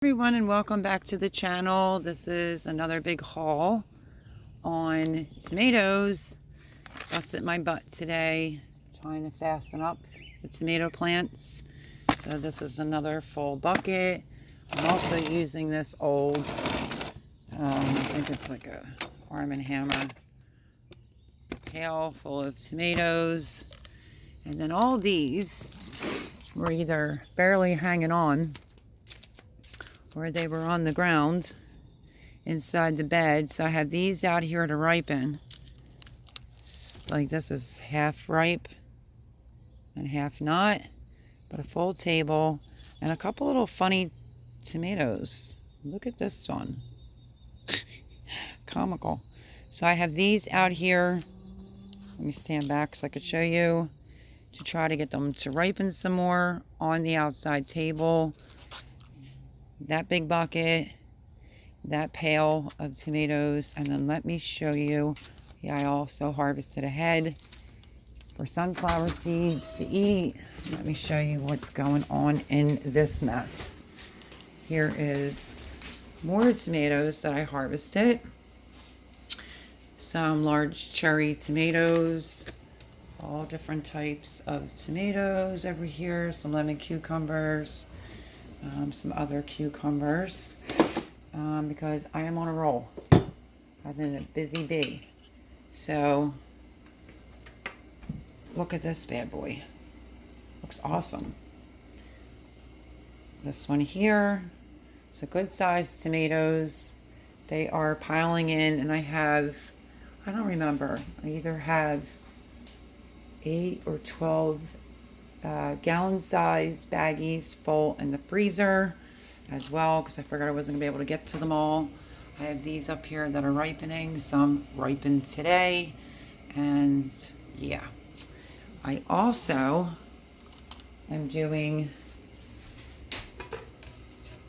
Everyone, and welcome back to the channel. This is another big haul on tomatoes. Busted my butt today trying to fasten up the tomato plants. So this is another full bucket. I'm also using this old, I think it's like a Arm & Hammer pail full of tomatoes. And then all these were either barely hanging on or they were on the ground inside the bed. So I have these out here to ripen. Like this is half ripe and half not, but a full table and a couple little funny tomatoes. Look at this one. Comical. So I have these out here. Let me stand back so I could show you, to try to get them to ripen some more on the outside table. That big bucket, that pail of tomatoes, and then let me show you. Yeah, I also harvested a head for sunflower seeds to eat. Let me show you what's going on in this mess. Here is more tomatoes that I harvested. Some large cherry tomatoes, all different types of tomatoes over here. Some lemon cucumbers. Some other cucumbers, because I am on a roll. I've been a busy bee. So look at this bad boy. Looks awesome. This one here, so good sized tomatoes. They are piling in, and I don't remember, I either have 8 or 12 gallon size baggies full in the freezer as well, because I figured I wasn't gonna be able to get to them all. I have these up here that are ripening. Some ripened today, and yeah, I also am doing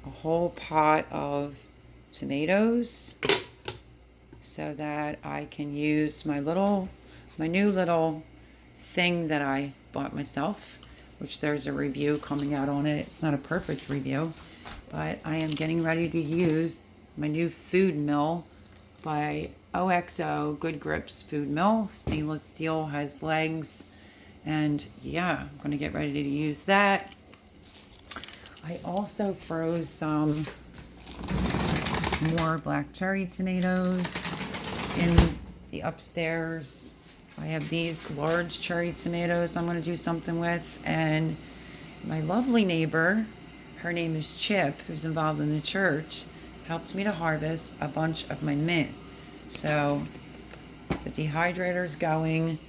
a whole pot of tomatoes so that I can use my new little thing that I bought myself, which there's a review coming out on it. It's not a perfect review, but I am getting ready to use my new food mill by OXO Good Grips food mill. Stainless steel, has legs, and yeah, I'm going to get ready to use that. I also froze some more black cherry tomatoes in the upstairs. I have these large cherry tomatoes I'm going to do something with, and my lovely neighbor, her name is Chip, who's involved in the church, helped me to harvest a bunch of my mint. So the dehydrator's going,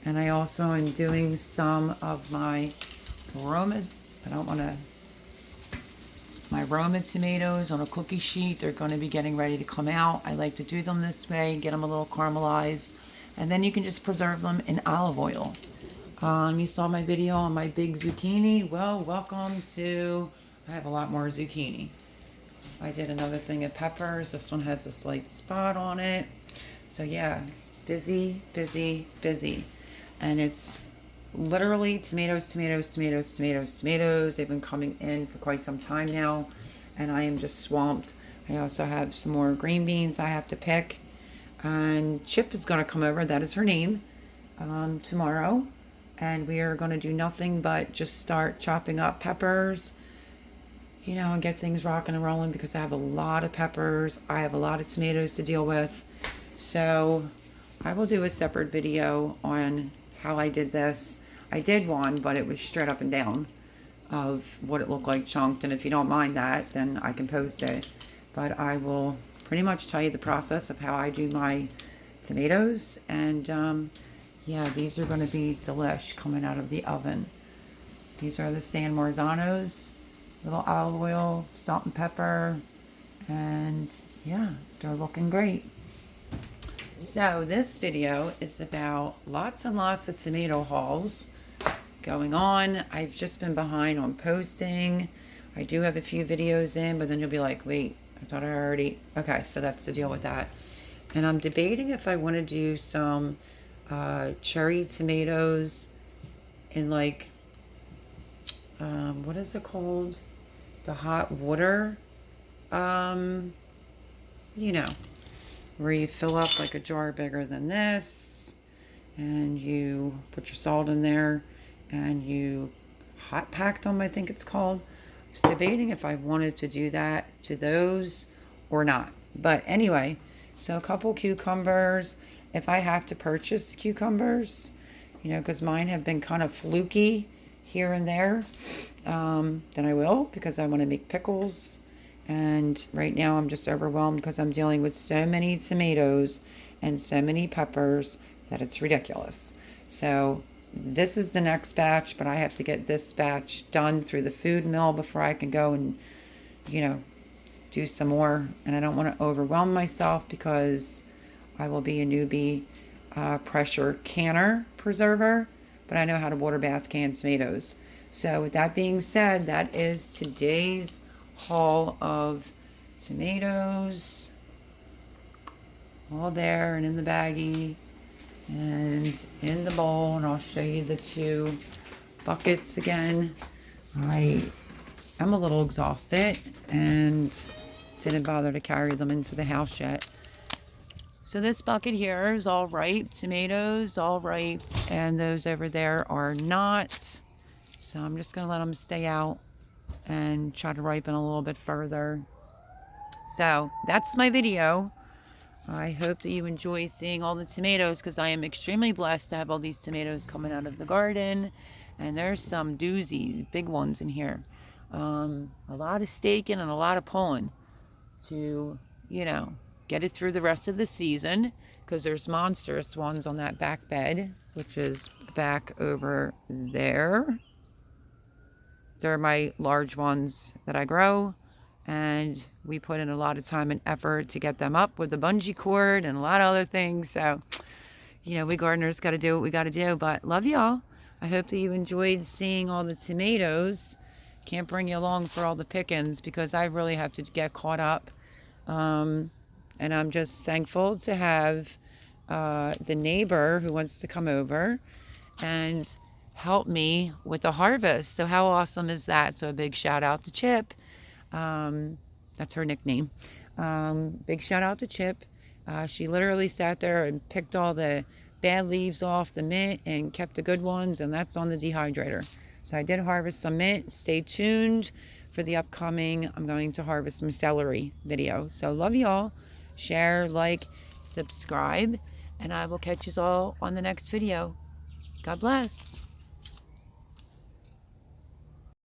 and I also am doing some of my Roma tomatoes on a cookie sheet. They're going to be getting ready to come out. I like to do them this way, get them a little caramelized. And then you can just preserve them in olive oil. You saw my video on my big zucchini. Well, welcome to, I have a lot more zucchini. I did another thing of peppers. This one has a slight spot on it. So yeah, busy, busy, busy. And it's literally tomatoes, tomatoes, tomatoes, tomatoes, tomatoes. They've been coming in for quite some time now, and I am just swamped. I also have some more green beans I have to pick. And Chip is going to come over, that is her name, tomorrow. And we are going to do nothing but just start chopping up peppers, and get things rocking and rolling, because I have a lot of peppers. I have a lot of tomatoes to deal with. So I will do a separate video on how I did this. I did one, but it was straight up and down of what it looked like chunked. And if you don't mind that, then I can post it. But I will pretty much tell you the process of how I do my tomatoes. And yeah, these are going to be delish coming out of the oven. These are the San Marzanos, little olive oil, salt and pepper, and yeah, they're looking great. So this video is about lots and lots of tomato hauls going on. I've just been behind on posting. I do have a few videos in, but then you'll be like, wait, I thought I already... Okay, so that's the deal with that. And I'm debating if I want to do some cherry tomatoes in what is it called? The hot water you know, where you fill up like a jar bigger than this, and you put your salt in there, and you hot pack them, I think it's called. I was debating if I wanted to do that to those or not. But anyway, so a couple cucumbers. If I have to purchase cucumbers, you know, because mine have been kind of fluky here and there, then I will, because I want to make pickles. And right now I'm just overwhelmed because I'm dealing with so many tomatoes and so many peppers that it's ridiculous. So this is the next batch, but I have to get this batch done through the food mill before I can go and, you know, do some more. And I don't want to overwhelm myself because I will be a newbie pressure canner preserver, but I know how to water bath can tomatoes. So with that being said, that is today's haul of tomatoes, all there and in the baggie and in the bowl. And I'll show you the 2 buckets again. I am a little exhausted and didn't bother to carry them into the house yet. So this bucket here is all ripe tomatoes, all ripe, and those over there are not. So I'm just going to let them stay out and try to ripen a little bit further. So that's my video. I hope that you enjoy seeing all the tomatoes, because I am extremely blessed to have all these tomatoes coming out of the garden. And there's some doozies, big ones in here. A lot of staking and a lot of pulling to, you know, get it through the rest of the season, because there's monstrous ones on that back bed, which is back over there. They're my large ones that I grow, and we put in a lot of time and effort to get them up with the bungee cord and a lot of other things. So, you know, we gardeners got to do what we got to do. But love y'all. I hope that you enjoyed seeing all the tomatoes. Can't bring you along for all the pickings because I really have to get caught up. And I'm just thankful to have the neighbor who wants to come over and help me with the harvest. So how awesome is that? So a big shout out to Chip. That's her nickname. Big shout out to Chip. She literally sat there and picked all the bad leaves off the mint and kept the good ones, and that's on the dehydrator. So I did harvest some mint. Stay tuned for the upcoming, I'm going to harvest some celery video. So love y'all. Share, like, subscribe, and I will catch you all on the next video. God bless.